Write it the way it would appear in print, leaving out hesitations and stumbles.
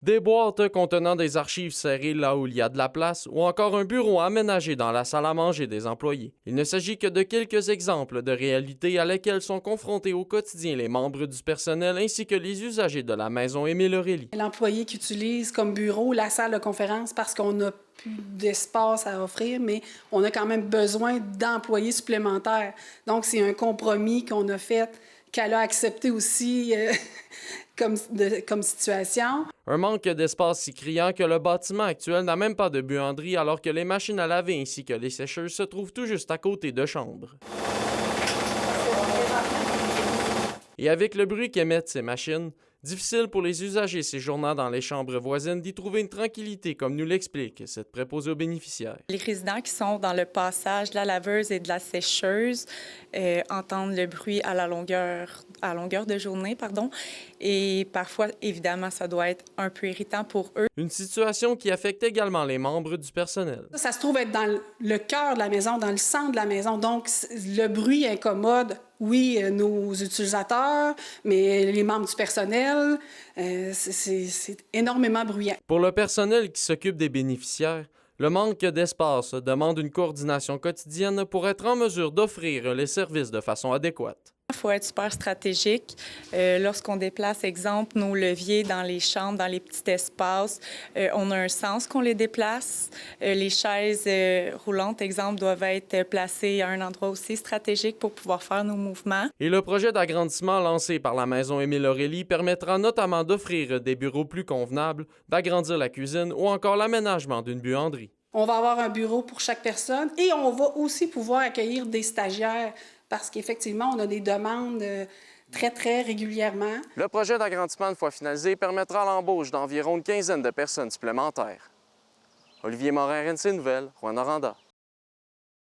Des boîtes contenant des archives serrées là où il y a de la place ou encore un bureau aménagé dans la salle à manger des employés. Il ne s'agit que de quelques exemples de réalités à lesquelles sont confrontés au quotidien les membres du personnel ainsi que les usagers de la maison Émile Aurélie. L'employé qui utilise comme bureau la salle de conférence parce qu'on n'a plus d'espace à offrir, mais on a quand même besoin d'employés supplémentaires. Donc, c'est un compromis qu'on a fait, qu'elle a accepté aussi comme situation. Un manque d'espace si criant que le bâtiment actuel n'a même pas de buanderie alors que les machines à laver ainsi que les sécheuses se trouvent tout juste à côté de chambres. Et avec le bruit qu'émettent ces machines, difficile pour les usagers séjournant dans les chambres voisines d'y trouver une tranquillité, comme nous l'explique cette préposée aux bénéficiaires. Les résidents qui sont dans le passage de la laveuse et de la sécheuse entendent le bruit à longueur de journée, et parfois, évidemment, ça doit être un peu irritant pour eux. Une situation qui affecte également les membres du personnel. Ça se trouve être dans le cœur de la maison, dans le centre de la maison, donc le bruit incommode, oui, nos utilisateurs, mais les membres du personnel, c'est énormément bruyant. Pour le personnel qui s'occupe des bénéficiaires, le manque d'espace demande une coordination quotidienne pour être en mesure d'offrir les services de façon adéquate. Il faut être super stratégique. Lorsqu'on déplace, exemple, nos leviers dans les chambres, dans les petits espaces, on a un sens qu'on les déplace. Les chaises roulantes, exemple, doivent être placées à un endroit aussi stratégique pour pouvoir faire nos mouvements. Et le projet d'agrandissement lancé par la maison Émile Aurélie permettra notamment d'offrir des bureaux plus convenables, d'agrandir la cuisine ou encore l'aménagement d'une buanderie. On va avoir un bureau pour chaque personne et on va aussi pouvoir accueillir des stagiaires parce qu'effectivement, on a des demandes très, très régulièrement. Le projet d'agrandissement, une fois finalisé, permettra l'embauche d'environ une quinzaine de personnes supplémentaires. Olivier Morin, RNC Nouvelles, Rouyn-Noranda.